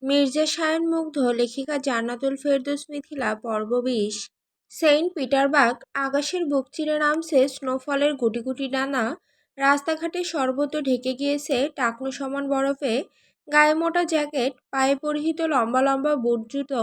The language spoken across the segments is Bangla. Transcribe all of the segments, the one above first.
মির্জা শায়ান মুগ্ধ লেখিকা জান্নাতুল ফেরদৌস মিথিলা পর্ব ২০। সেন্ট পিটারবার্গ আকাশের বুক চিরে নামছে স্নোফলের গুটি গুটি ডানা। রাস্তাঘাটে সর্বত্র ঢেকে গিয়েছে টাকনু সমান বরফে। গায়ে মোটা জ্যাকেট, পায়ে পরিহিত লম্বা লম্বা বুট জুতো,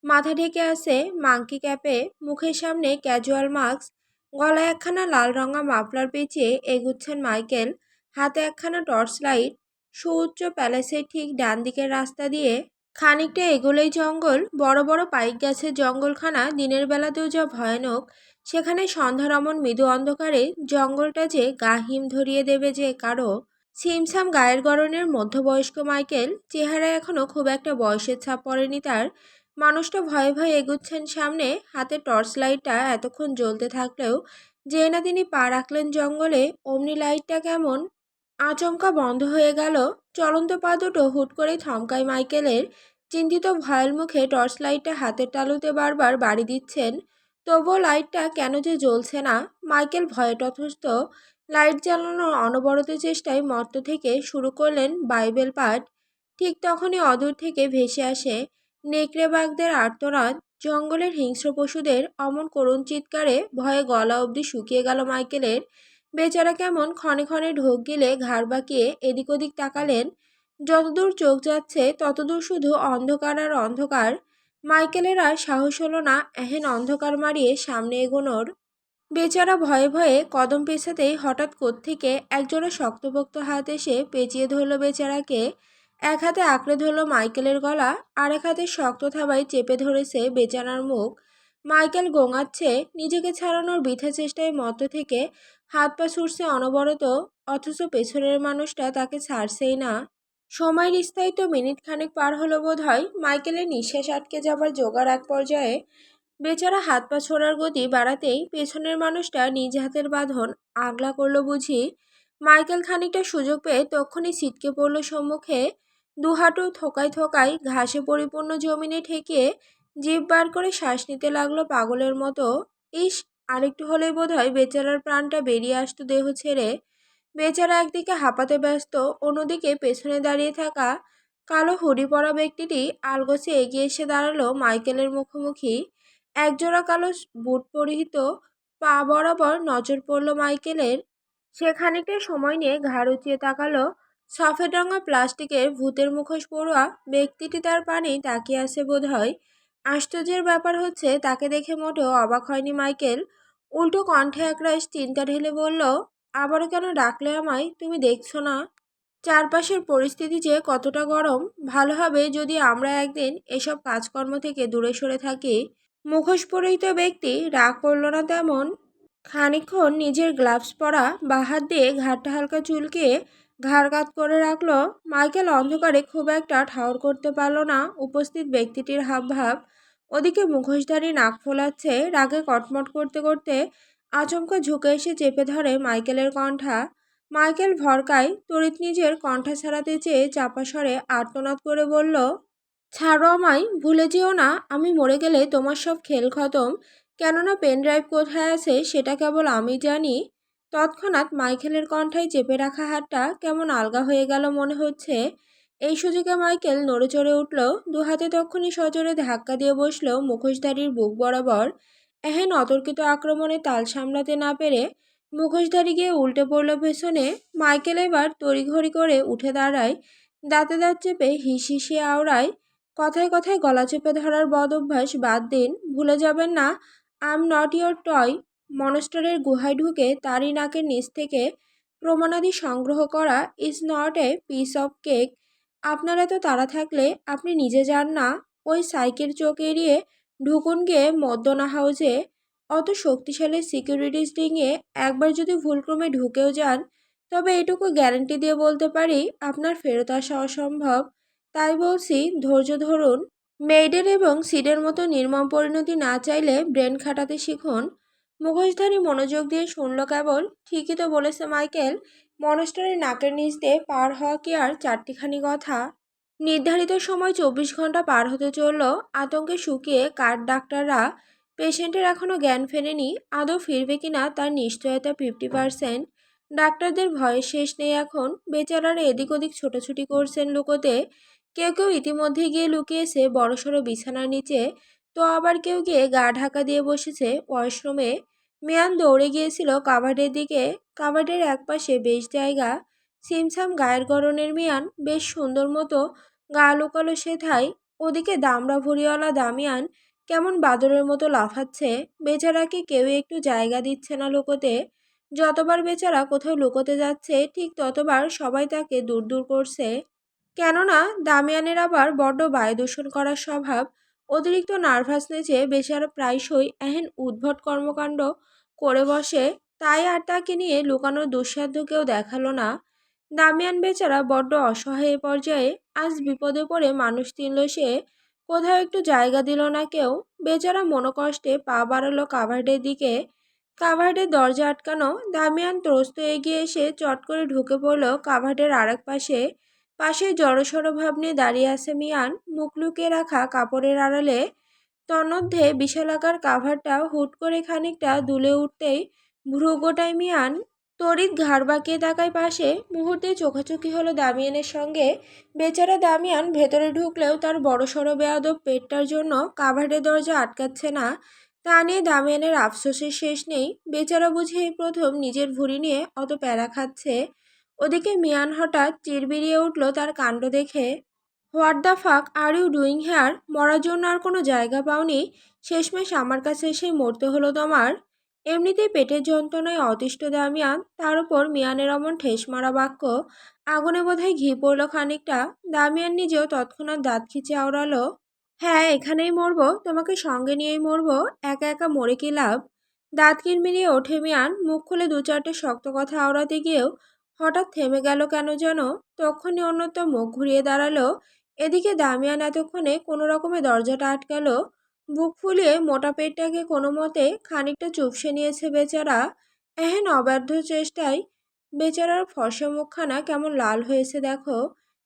মাথা ঢেকে আছে মাংকি ক্যাপে, মুখের সামনে ক্যাজুয়াল মাস্ক, গলায় একখানা লাল রঙা মাফলার পেঁচিয়ে এগুচ্ছেন মাইকেল। হাতে একখানা টর্চ লাইট। সুউচ্চ প্যালেসের ঠিক ডান দিকের রাস্তা দিয়ে খানিকটা এগোলেই জঙ্গল। বড় বড় পাইক গাছের জঙ্গলখানা দিনের বেলাতেও যা ভয়ানক, সেখানে সন্ধ্যারমন মৃদু অন্ধকারে জঙ্গলটা যে গা হিম ধরিয়ে দেবে যে কারো। ছিমছাম গায়ের গড়নের মধ্যবয়স্ক মাইকেল, চেহারায় এখনো খুব একটা বয়সের ছাপ পড়েনি তার। মানুষটা ভয়ে ভয়ে এগুচ্ছেন সামনে। হাতে টর্চ লাইটটা এতক্ষণ জ্বলতে থাকলেও যে না তিনি পা রাখলেন জঙ্গলে, অমনি লাইটটা কেমন আচমকা বন্ধ হয়ে গেল। চলন্ত পা দুটো হুট করেই থমকায় মাইকেলের। চিন্তিত ভয়াল মুখে টর্চ লাইটটা হাতের তালুতে বারবার বাড়ি দিচ্ছেন, তবুও লাইটটা কেন যে জ্বলছে না। মাইকেল ভয়ে তথস্থ। লাইট জ্বালানোর অনবরত চেষ্টায় মত্ত থেকে শুরু করলেন বাইবেল পাঠ। ঠিক তখনই অদূর থেকে ভেসে আসে নেকড়ে বাঘদের আর্তনাদ, জঙ্গলের হিংস্র পশুদের অমন করুণ চিৎকারে ভয়ে গলা অবধি শুকিয়ে গেল মাইকেলের। বেচারা কেমন ক্ষণে ক্ষণে ঢোক গিলে ঘাড় বাঁকিয়ে এদিক ওদিক তাকালেন। যতদূর চোখ যাচ্ছে ততদূর শুধু অন্ধকার আর অন্ধকার। মাইকেলের আর সাহস হলো না এহেন অন্ধকার মারিয়ে সামনে এগোনোর। বেচারা ভয়ে ভয়ে কদম পেছাতেই হঠাৎ কোত্থেকে একজোড়া শক্তপোক্ত হাত এসে পেঁচিয়ে ধরল বেচারাকে। এক হাতে আঁকড়ে ধরল মাইকেলের গলা, আর এক হাতে শক্ত থাবায় চেপে ধরেছে বেচারার মুখ। মাইকেল গোঙাচ্ছে, নিজেকে ছাড়ানোর বৃথা চেষ্টায় মত্ত থেকে হাত পা ছুটছে অনবরত, অথচ পেছনের মানুষটা তাকে ছাড়ছেই না। সময়ের স্থায়িত্ব মিনিট খানেক পার হলো বোধ হয়। মাইকেলের নিঃশ্বাস আটকে যাবার জোগাড় এক পর্যায়ে। বেচারা হাত পা ছোড়ার গতি বাড়াতেই পেছনের মানুষটা নিজ হাতের বাঁধন আগলা করল বুঝি। মাইকেল খানিকটা সুযোগ পেয়ে তক্ষুনি ছিটকে পড়ল সম্মুখে। দুহাঁটু থোকায় থোকায় ঘাসে পরিপূর্ণ জমিনে ঠেকিয়ে জিভ বার করে শ্বাস নিতে লাগলো পাগলের মতো। ইস, আরেকটু হলেই বোধহয় বেচারার প্রাণটা বেরিয়ে আসতো দেহ ছেড়ে। বেচারা একদিকে হাঁপাতে ব্যস্ত, অন্যদিকে পেছনে দাঁড়িয়ে থাকা কালো হুডি পরা ব্যক্তিটি আলগোছে এগিয়ে এসে দাঁড়ালো মাইকেলের মুখোমুখি। একজোড়া কালো বুট পরিহিত পা বরাবর নজর পড়ল মাইকেলের। সে খানিকটা সময় নিয়ে ঘাড় উঁচিয়ে তাকালো। সফেদ রঙা প্লাস্টিকের ভূতের মুখোশ পড়ুয়া ব্যক্তিটি তার পানেই তাকিয়ে আছে বোধ হয়। আশ্চর্যের ব্যাপার হচ্ছে, তাকে দেখে মোটেও অবাক হয়নি মাইকেল। উল্টো কণ্ঠে একরাশ চিন্তা ঢেলে বলল, আবারও কেন ডাকলে আমায়? তুমি দেখছো না চারপাশের পরিস্থিতি যে কতটা গরম? ভালো হবে যদি আমরা একদিন এসব কাজকর্ম থেকে দূরে সরে থাকি। মুখোশ পরিহিত ব্যক্তি রাগ করল না তেমন। খানিকক্ষণ নিজের গ্লাভস পরা বা হাত দিয়ে ঘাড়টা হালকা চুলকিয়ে ঘাড় কাত করে রাখলো। মাইকেল অন্ধকারে খুব একটা ঠাউর করতে পারল না উপস্থিত ব্যক্তিটির হাবভাব। ওদিকে মুখোশধারী নাক ফোলাচ্ছে, রাগে কটমট করতে করতে আচমকা ঝুঁকে এসে চেপে ধরে মাইকেলের কণ্ঠা। মাইকেল ভরকায়, তড়িৎ নিজের কণ্ঠা ছাড়াতে চেয়ে চাপা স্বরে আর্তনাদ করে বলল, ছাড়ো আমায়, ভুলে যেও না আমি মরে গেলে তোমার সব খেল খতম। কেননা পেন ড্রাইভ কোথায় আছে সেটা কেবল আমি জানি। তৎক্ষণাৎ মাইকেলের কণ্ঠায় চেপে রাখা হাতটা কেমন আলগা হয়ে গেল মনে হচ্ছে। এই সুযোগে মাইকেল নড়ে চড়ে উঠল, দুহাতে তক্ষুনি সজোরে ধাক্কা দিয়ে বসল মুখোশধারীর বুক বরাবর। এহেন অতর্কিত আক্রমণে তাল সামলাতে না পেরে মুখোশধারী গিয়ে উল্টে পড়ল পেছনে। মাইকেল এবার তড়িঘড়ি করে উঠে দাঁড়ায়, দাঁতে দাঁত চেপে হিসিয়ে আওড়ায়, কথায় কথায় গলা চেপে ধরার বদ অভ্যাস বাদ দিন, ভুলে যাবেন না I am not your toy. মনস্টারের গুহায় ঢুকে তারই নাকের নিচ থেকে প্রমাণাদি সংগ্রহ করা is not a piece of cake. আপনার এত তাড়া থাকলে আপনি নিজে যান না, ওই সাইকের চোখ এড়িয়ে ঢুকুন গিয়ে মদ্যনা হাউজে। অত শক্তিশালী সিকিউরিটিস ডিঙিয়ে একবার যদি ভুলক্রমে ঢুকেও যান, তবে এটুকু গ্যারান্টি দিয়ে বলতে পারি আপনার ফেরত আসা অসম্ভব। তাই বলছি, ধৈর্য ধরুন। মেইডের এবং সিডের মতো নির্মম পরিণতি না চাইলে ব্রেন খাটাতে শিখুন। মুখোশধারী মনোযোগ দিয়ে শুনল কেবল, ঠিকই তো বলেছে মাইকেল, মনস্টারের নাকের নিচ দিয়ে পার হওয়া কি আর চারটিখানি কথা? নির্ধারিত সময় 24 ঘন্টা পার হতে চলল। আতঙ্কে শুকিয়ে কাঠ ডাক্তাররা পেশেন্টের এখনও জ্ঞান ফেরেনি, আদৌ ফিরবে কিনা তার নিশ্চয়তা 50%। ডাক্তারদের ভয়ের শেষ নেই এখন। বেচারারা এদিক ওদিক ছোটাছুটি করছেন লুকোতে, কেউ কেউ ইতিমধ্যে গিয়ে লুকিয়েছে বড়সড় বিছানার নিচে, তো আবার কেউ গিয়ে গা ঢাকা দিয়ে বসেছে ওয়াশরুমে। মিয়ান দৌড়ে গিয়েছিল কাভার্ডের দিকে। কাভার্ডের একপাশে বেশ জায়গা, সিমসাম গায়ের গরনের মিয়ান বেশ সুন্দর মতো গা লুকালো সেথায়। ওদিকে দামড়া ভুঁড়িওয়ালা দামিয়ান কেমন বাদরের মতো লাফাচ্ছে। বেচারাকে কেউই একটু জায়গা দিচ্ছে না লুকোতে। যতবার বেচারা কোথাও লুকোতে যাচ্ছে ঠিক ততবার সবাই তাকে দূর দূর করছে। কেননা দামিয়ানের আবার বড্ড বায়ু দূষণ করার স্বভাব। অতিরিক্ত নার্ভাসনেসে বেচারা প্রায়শই এহেন উদ্ভট কর্মকাণ্ড করে বসে। তাই আর তাকে নিয়ে লুকানোর দুঃসাধ্য কেউ দেখালো না। দামিয়ান বেচারা বড্ড অসহায় এ পর্যায়ে। আজ বিপদে পড়ে মানুষ চিনল সে, কোথাও একটু জায়গা দিল না কেউ। বেচারা মনোকষ্টে পা বাড়ালো কাভার্ডের দিকে। কাভার্ডের দরজা আটকানো। দামিয়ান ত্রস্ত এগিয়ে এসে চট করে ঢুকে পড়ল কাভার্ডের আরেক পাশে। পাশে জড়সড় ভাব নিয়ে দাঁড়িয়ে আছে মিয়ান, মুখ লুকিয়ে রাখা কাপড়ের আড়ালে। তন্মধ্যে বিশালাকার কাভারটা হুট করে খানিকটা দুলে উঠতেই ভ্রু গোটায় মিয়ান। তড়িৎ ঘাড় বাঁকিয়ে তাকায় পাশে। মুহূর্তে চোখাচোখি হলো দামিয়ানের সঙ্গে। বেচারা দামিয়ান ভেতরে ঢুকলেও তার বড়সড় বেয়াদব পেটটার জন্য কাভার্ডের দরজা আটকাচ্ছে না। তা নিয়ে দামিয়ানের আফসোসের শেষ নেই। বেচারা বুঝে এই প্রথম নিজের ভুঁড়ি নিয়ে অত প্যারা খাচ্ছে। ওদিকে মিয়ান হঠাৎ চিরবিরিয়ে উঠল তার কাণ্ড দেখে। হোয়াট দ্য ফাক আর ইউ ডুইং হেয়ার? মরার জন্য আর কোনো জায়গা পাওনি? শেষমেশ আমার কাছে এসেই মরতে হলো তোমার? এমনিতেই পেটের যন্ত্রণায় অতিষ্ঠ দামিয়ান, তার উপর মিয়ানের অমন ঠেস মারা বাক্য। আগুনে বোধহয় ঘি পড়ল খানিকটা। দামিয়ান নিজেও তৎক্ষণাৎ দাঁত খিচে আওড়ালো, হ্যাঁ এখানেই মরবো, তোমাকে সঙ্গে নিয়েই মরবো। একা একা মরে কি লাভ? দাঁত কিরমিরিয়ে ওঠে মিয়ান। মুখ খুলে দু চারটে শক্ত কথা আওড়াতে গিয়েও হঠাৎ থেমে গেল কেন যেন। তখনই অন্যত্র মুখ ঘুরিয়ে দাঁড়ালো। এদিকে দামিয়ান এতক্ষণে কোনো রকমে দরজাটা আটকালো। বুক ফুলিয়ে মোটা পেটটাকে কোনো মতে খানিকটা চুপসে নিয়েছে বেচারা। এহেন অব্যর্থ চেষ্টায় বেচারার ফর্সা মুখখানা কেমন লাল হয়েছে দেখো।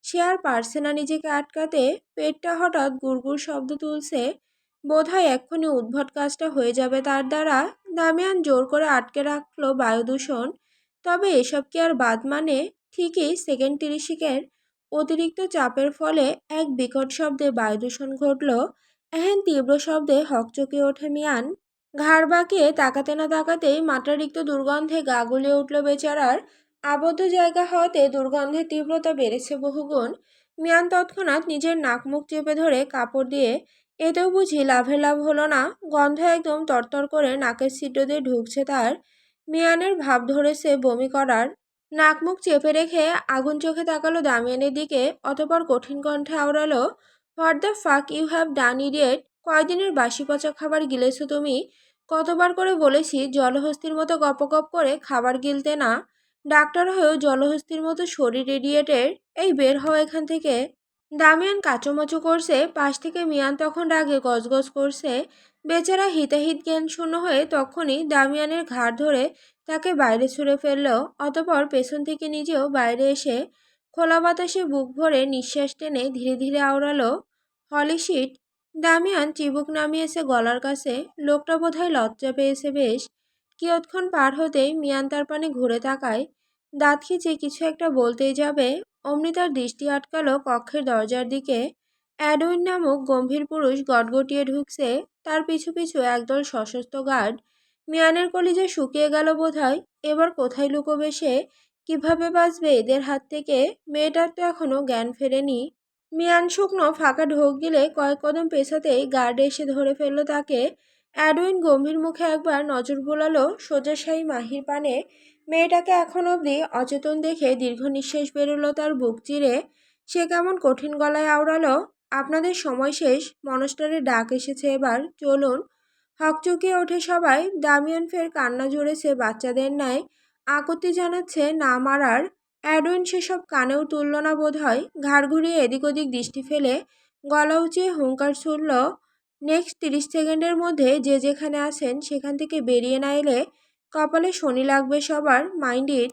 সে আর পারছে না নিজেকে আটকাতে। পেটটা হঠাৎ গুড়গুড় শব্দ তুলছে। বোধহয় এক্ষুনি উদ্ভট কাজটা হয়ে যাবে তার দ্বারা। দামিয়ান জোর করে আটকে রাখলো বায়ু দূষণ। তবে এসব কি আর বাদ মানে? ঠিকই সেকেন্ড 30 অতিরিক্ত চাপের ফলে এক বিকট শব্দে বায়ু দূষণ ঘটল। এহেন তীব্র শব্দে হকচকে ওঠে মিয়ান। ঘাড় বাঁকিয়ে তাকাতে না তাকাতেই মাত্রাতিরিক্ত দুর্গন্ধে গা গুলিয়ে উঠল বেচারার। আবদ্ধ জায়গা হওয়াতে দুর্গন্ধের তীব্রতা বেড়েছে বহুগুণ। মিয়ান তৎক্ষণাৎ নিজের নাক মুখ চেপে ধরে কাপড় দিয়ে, এতেও বুঝি লাভের লাভ হলো না। গন্ধ একদম তরতর করে নাকের ছিদ্র দিয়ে ঢুকছে তার। মিয়ানের ভাব ধরেছে বমি করার। নাক মুখ চেপে রেখে আগুন চোখে তাকালো দামিয়ানের দিকে। অতঃপর কঠিন কণ্ঠে আওড়ালো, what the fuck you have done idiot? কয়দিনের বাসি পচা খাবার গিলেছো তুমি? কতবার করে বলেছি জলহস্তির মতো গপগপ করে খাবার গিলতে না। ডাক্তার হয়েও জলহস্তির মতো শরীর ইডিয়েটের। এই বের হও এখান থেকে। দামিয়ান কাচুমাচু করছে। পাশ থেকে মিয়ান তখন রাগে গজগজ করছে। বেচারা হিতাহিত জ্ঞান শূন্য হয়ে তখনই দামিয়ানের ঘাড় ধরে তাকে বাইরে ছুঁড়ে ফেলল। অতঃপর পেছন থেকে নিজেও বাইরে এসে খোলা বাতাসে বুক ভরে নিঃশ্বাস টেনে ধীরে ধীরে আওড়ালো, হলি শিট। দামিয়ান চিবুক নামিয়েছে গলার কাছে। লোকটা বোধহয় লজ্জা পেয়েছে বেশ। কিয়ৎক্ষণ পার হতেই মিয়ান তার পানে ঘুরে তাকায়। দাঁত খিচে কিছু একটা বলতেই যাবে, অমনি তার দৃষ্টি আটকালো কক্ষের দরজার দিকে। অ্যাডউইন নামক গম্ভীর পুরুষ গটগটিয়ে ঢুকছে। তার পিছু পিছু একদল সশস্ত্র গার্ড। মিয়ানের কলিজা শুকিয়ে গেল বোধহয়। এবার কোথায় লুকোবে সে? কিভাবে বাঁচবে এদের হাত থেকে? মেয়েটার তো এখনো জ্ঞান ফেরেনি। মিয়ান শুকনো ফাঁকা ঢোক গিলে কয়েক কদম পেছাতেই গার্ড এসে ধরে ফেলল তাকে। অ্যাডউইন গম্ভীর মুখে একবার নজর বোলালো সোজাসাই মাহির পানে। মেয়েটাকে এখন অবধি অচেতন দেখে দীর্ঘ নিঃশ্বাস বেরোলো তার বুক চিরে। সে কেমন কঠিন গলায় আওড়ালো, আপনাদের সময় শেষ। মনস্টারের ডাক এসেছে, এবার চলুন। হকচকিয়ে ওঠে সবাই। দামিয়ান ফের কান্না জুড়েছে বাচ্চাদের ন্যায়। আকুতি জানাচ্ছে না মারার। অ্যাডউইন সেসব কানেও তুলল না বোধহয়। ঘাড় ঘুরিয়ে এদিক ওদিক দৃষ্টি ফেলে গলা উঁচিয়ে হুঙ্কার ছুড়ল, নেক্সট 30 সেকেন্ডের মধ্যে যে যেখানে আছেন সেখান থেকে বেরিয়ে না এলে কপালে শনি লাগবে সবার, মাইন্ড ইট।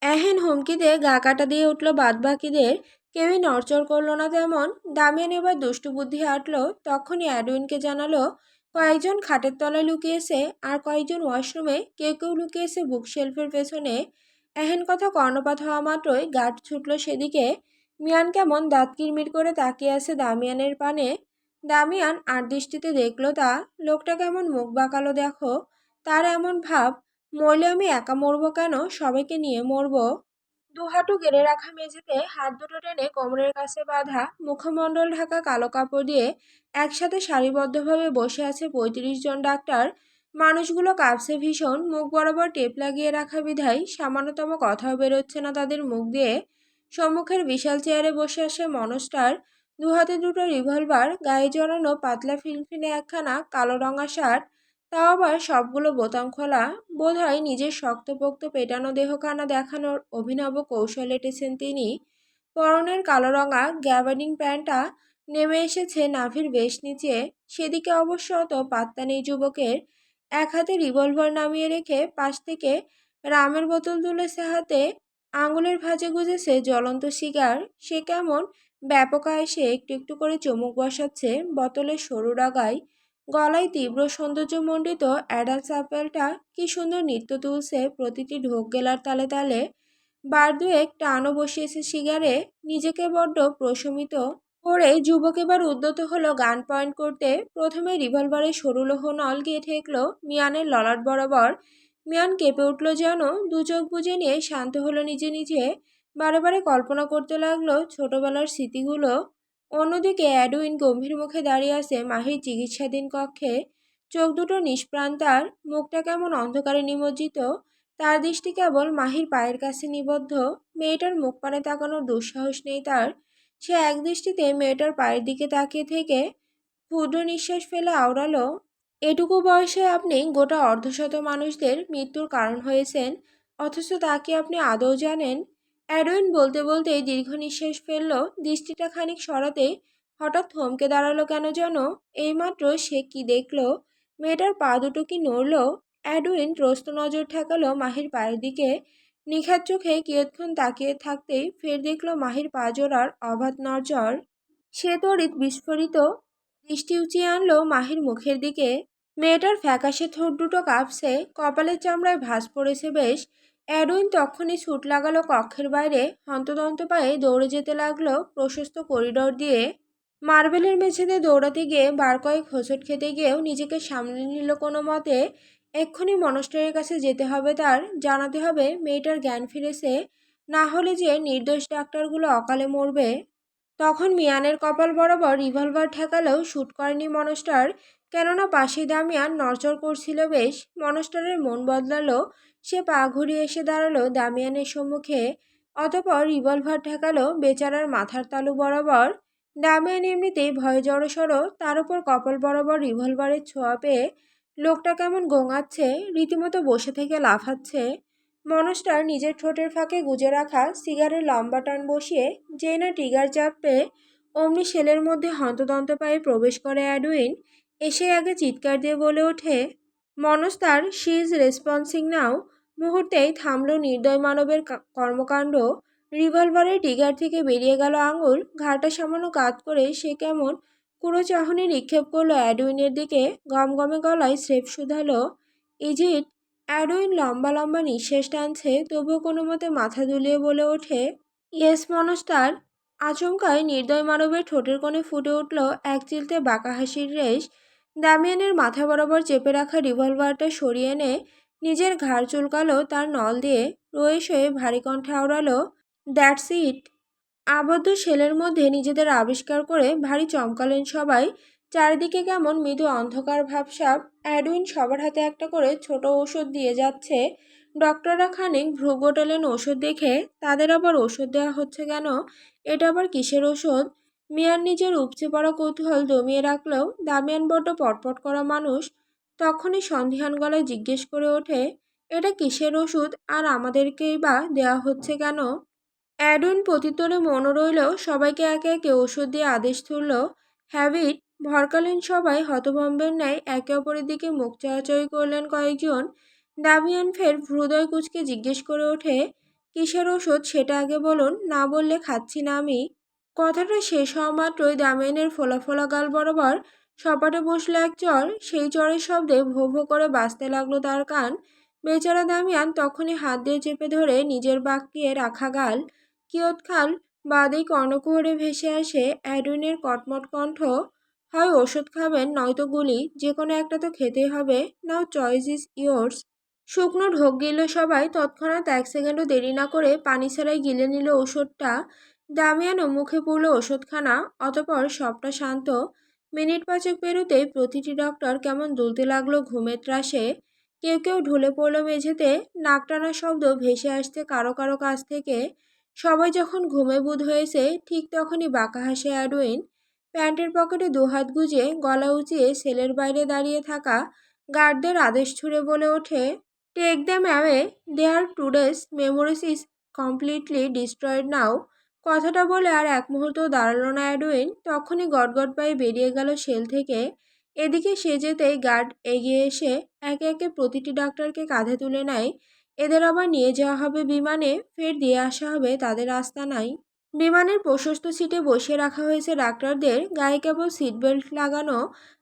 এহেন হুমকিতে গা কাটা দিয়ে উঠল বাদবাকিদের। কেউই নড়চড় করলো না তেমন। দামিয়ান এবার দুষ্টু বুদ্ধি আটল। তখনই অ্যাডউইনকে জানালো, কয়েকজন খাটের তলায় লুকিয়েছে, আর কয়েকজন ওয়াশরুমে, কেউ কেউ লুকিয়েছে বুকশেলফের পেছনে। এহেন কথা কর্ণপাত হওয়া মাত্রই গার্ড ছুটল সেদিকে। মিয়ান কেমন দাঁত কিরমির করে তাকিয়ে আছে দামিয়ানের পানে। দামিয়ান আর দৃষ্টিতে দেখলো তা। লোকটা কেমন মুখ বাঁকালো দেখো। তার এমন ভাব, মরলে আমি একা মরবো কেন, সবাইকে নিয়ে মরবো। দুহাঁটু গেড়ে রাখা মেঝেতে হাত দুটো টেনে কোমরের কাছে বাঁধা, মুখমণ্ডল ঢাকা কালো কাপড় দিয়ে একসাথে সারিবদ্ধভাবে বসে আছে ৩৫ জন ডাক্তার। মানুষগুলো কাঁপছে ভীষণ, মুখ বরাবর টেপ লাগিয়ে রাখা বিধায় সামান্যতম কথাও বেরোচ্ছে না তাদের মুখ দিয়ে। সম্মুখের বিশাল চেয়ারে বসে আসে মনস্টার। দুহাতে দুটো রিভলভার, গায়ে জড়ানো পাতলা ফিনফিনে একখানা কালো রঙা শার্ট, তাও আবার সবগুলো বোতাম খোলা। বোধহয় নিজের শক্তপোক্ত পেটানো দেহখানা দেখানোর অভিনব কৌশল এঁটেছেন তিনি। পরনের কালো রঙা গ্যাবার্ডিং প্যান্টটা নেমে এসেছে নাভির বেশ নিচে। সেদিকে অবশ্য অত পাত্তা নেই যুবকের। এক হাতে রিভলভার নামিয়ে রেখে পাশ থেকে রামের বোতল তুলেছে হাতে। আঙুলের ভাঁজে গুজেছে জ্বলন্ত সিগার। সে কেমন ব্যাপক আয়েসে একটু একটু করে চুমুক বসাচ্ছে বোতলের সরু ডাগায়। গলায় তীব্র সৌন্দর্যমণ্ডিত অ্যাডাল্ট আপেলটা কি সুন্দর নৃত্য তুলছে প্রতিটি ঢোক গেলার তালে তালে। বার দুয়েক টানও বসিয়েছে সিগারে। নিজেকে বড্ড প্রশমিত করে যুবক এবার উদ্যত হলো গান পয়েন্ট করতে। প্রথমে রিভলভারের সরু লোহ নল গিয়ে ঠেকল মিয়ানের ললাট বরাবর। মিয়ান কেঁপে উঠল যেন, দু চোখ বুজে নিয়ে শান্ত হলো নিজে নিজে। বারে বারে কল্পনা করতে লাগলো ছোটবেলার স্মৃতিগুলো। অন্যদিকে অ্যাডউইন গম্ভীর মুখে দাঁড়িয়ে আছে মাহির চিকিৎসাধীন কক্ষে। চোখ দুটো নিষ্প্রাণ তার, মুখটা কেমন অন্ধকারে নিমজ্জিত। তার দৃষ্টি কেবল মাহির পায়ের কাছে নিবদ্ধ। মেয়েটার মুখ পানে তাকানোর দুঃসাহস নেই তার। সে একদৃষ্টিতে মেয়েটার পায়ের দিকে তাকিয়ে থেকে ক্ষুদ্র নিঃশ্বাস ফেলে আওড়ালো, এটুকু বয়সে আপনি গোটা অর্ধশত মানুষদের মৃত্যুর কারণ হয়েছেন, অথচ তা কি আপনি আদৌ জানেন? অ্যাডউইন বলতে বলতেই দীর্ঘ নিঃশ্বাস ফেলল। দৃষ্টিটা খানিক সরাতে হঠাৎ থমকে দাঁড়ালো কেন যেন। এইমাত্র সে কি দেখল? মেয়েটার পা দুটো কি নড়ল? অ্যাডউইন ত্রস্ত নজর ঠেকালো মাহির পায়ের দিকে। নিখাত চোখে কিয়ৎক্ষণ তাকিয়ে থাকতেই ফের দেখল মাহির পা জোড়ার অবাধ নড়চড়। সে তড়িৎ বিস্ফোরিত দৃষ্টি উঁচিয়ে আনলো মাহির মুখের দিকে। মেয়েটার ফ্যাকাশে ঠোঁট দুটো কাঁপছে, কপালের চামড়ায় ভাঁজ পড়েছে বেশ। অ্যাডউইন তখনই ছুট লাগালো কক্ষের বাইরে। হন্তদন্ত পায়ে দৌড়ে যেতে লাগলো প্রশস্ত করিডর দিয়ে। মার্বেলের মেঝেতে দৌড়াতে গিয়ে বার কয়েক হোঁচট খেতে গিয়েও নিজেকে সামলে নিল কোনো মতে। এক্ষুনি মনস্টারের কাছে যেতে হবে তার, জানাতে হবে মেয়েটার জ্ঞান ফিরেছে, না হলে যে নির্দোষ ডাক্তারগুলো অকালে মরবে। তখন মিয়ানের কপাল বরাবর রিভলভার ঠেকালেও শ্যুট করেনি মনস্টার, কেননা পাশেই দামিয়ান নড়চড় করছিল বেশ। মনস্টারের মন বদলালো। সে পা ঘুরিয়ে এসে দাঁড়ালো দামিয়ানের সম্মুখে। অতপর রিভলভার ঠেকালো বেচারার মাথার তালু বরাবর। দামিয়ান এমনিতেই ভয়ে জড়সড়, তার উপর কপাল বরাবর রিভলভারের ছোঁয়া পেয়ে লোকটা কেমন গোঙাচ্ছে, রীতিমতো বসে থেকে লাফাচ্ছে। মনস্টার নিজের ঠোঁটের ফাঁকে গুজে রাখা সিগারের লম্বা টান বসিয়ে যেই না ট্রিগার চাপবে, অমনি সেলের মধ্যে হন্তদন্ত পায়ে প্রবেশ করে অ্যাডউইন। এসে আগে চিৎকার দিয়ে বলে ওঠে, মনস্টার, শি ইজ রেসপন্সিং নাও। মুহূর্তেই থামলো নির্দয় মানবের কর্মকাণ্ড। রিভলভারের ট্রিগার থেকে বেরিয়ে গেল আঙুল। ঘাড়টা সামান্য কাত করে সে কেমন কুড়ো চাহনি নিক্ষেপ করলো অ্যাডউইনের দিকে। গমগমে গলায় স্রেফ শুধালো, ইজিট। অ্যাডউইন লম্বা লম্বা নিঃশ্বাস টানছে, তবুও কোনো মতে মাথা দুলিয়ে বলে ওঠে, ইয়েস মনস্টার। আচমকায় নির্দয় মানবের ঠোঁটের কোণে ফুটে উঠল এক চিলতে বাঁকা হাসির রেশ। দামিয়ানের মাথা বরাবর চেপে রাখা রিভলভারটা সরিয়ে এনে নিজের ঘাড় চুলকালো তার নল দিয়ে। রয়ে শয়ে ভারী কণ্ঠে আওড়ালো, দ্যাটস ইট। আবদ্ধ সেলের মধ্যে নিজেদের আবিষ্কার করে ভারী চমকালেন সবাই। চারিদিকে কেমন মৃদু অন্ধকার ভাবসাব। অ্যাডউইন সবার হাতে একটা করে ছোট ঔষধ দিয়ে যাচ্ছে। ডক্টররা খানিক ভ্রু গোটালেন ওষুধ দেখে। তাদের আবার ওষুধ দেওয়া হচ্ছে কেন? এটা আবার কিসের ওষুধ? মিয়ান নিজের উপচে পড়া কৌতূহল দমিয়ে রাখলেও দামিয়ান বড্ড পটপট করা মানুষ। তখনই সন্দিহান গলায় জিজ্ঞেস করে ওঠে, এটা কিসের ওষুধ আর আমাদেরকেই বা দেওয়া হচ্ছে কেন? অ্যাডউইন প্রত্যুত্তরে মনও রইল। সবাইকে একে একে ওষুধ দিয়ে আদেশ তুলল, হ্যাবিট। ভরকালীন সবাই হতভম্বের ন্যায় একে অপরের দিকে মুখ চাওয়াচাওয়ি করলেন কয়েকজন। দামিয়ান ফের হৃদয় কুঁচকে জিজ্ঞেস করে ওঠে, কিসের ওষুধ সেটা আগে বলুন, না বললে খাচ্ছি না আমি। কথাটা শেষ হওয়া মাত্রই দামিয়ানের ফোলা ফোলা গাল বরাবর সপাটে বসলো এক চড়। সেই চড়ের শব্দে ভো ভো করে বাজতে লাগলো তার কান। বেচারা দামিয়ান তখনই হাত দিয়ে চেপে ধরে নিজের বাঁকিয়ে রাখা গাল কিয়ৎকাল বাদেই কর্ণকুহরে ভেসে আসে অ্যাডুইনের কটমট কণ্ঠ। হয় ওষুধ খাবেন নয়তো গুলি, যে কোনো একটা তো খেতেই হবে। নাও চয়েস ইজ ইয়োর্স। শুকনো ঢোক গিলল সবাই, তৎক্ষণাৎ 1 সেকেন্ডও দেরি না করে পানি ছাড়াই গিলে নিল ওষুধটা। দামিয়ানও মুখে পুরল ওষুধখানা, অতপর সবটা শান্ত। মিনিট 5 পেরোতেই প্রতিটি ডক্টর কেমন দুলতে লাগলো ঘুমের ত্রাসে। কেউ কেউ ঢুলে পড়ল মেঝেতে, নাক টানা শব্দ ভেসে আসছে কারো কারো কাছ থেকে। সবাই যখন ঘুমে বুঁদ হয়েছে, ঠিক তখনই বাঁকা হাসে অ্যাডউইন। প্যান্টের পকেটে দুহাত গুজে গলা উঁচিয়ে সেলের বাইরে দাঁড়িয়ে থাকা গার্ডদের আদেশ ছুড়ে বলে ওঠে, take them away, there today's memories is completely destroyed now. কথাটা বলে আর এক মুহূর্তও দাঁড়ালো না অ্যাডউইন, তখনই গটগট পায়ে বেরিয়ে গেল সেল থেকে। এদিকে সে যেতেই গার্ড এগিয়ে এসে একে একে প্রতিটি ডাক্তারকে কাঁধে তুলে নেয়। এদের আবার নিয়ে যাওয়া হবে বিমানে, ফের দিয়ে আসা হবে তাদের আস্তানায়। বিমানের প্রশস্ত সিটে বসিয়ে রাখা হয়েছে ডাক্তারদের, গায়ে কেবল সিট বেল্ট লাগানো।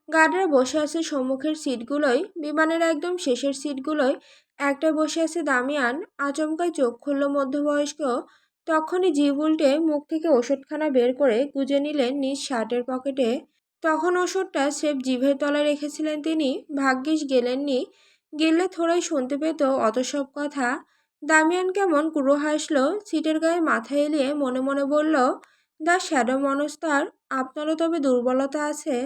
গার্ডরা বসে আছে সম্মুখের সিটগুলোয়, বিমানের একদম শেষের সিটগুলোয় একটায় বসে আছে দামিয়ান। আচমকাই চোখ খুলল মধ্যবয়স্ক। তখনই জিভ উল্টে মুখ থেকে ওষুধখানা বের করে গুজে নিলেন নিজ শার্টের পকেটে। তখন ওষুধটা স্রেফ জিভের তলায় রেখেছিলেন তিনি, ভাগ্যিস গেলেননি। গেলে থোড়াই শুনতে পেত অত সব কথা। দামিয়ান কেমন কুড়ো হাসল, সিটের গায়ে মাথা এলিয়ে মনে মনে বলল, দ্য শ্যাডো মনস্টার, আপনারও তবে দুর্বলতা আছে।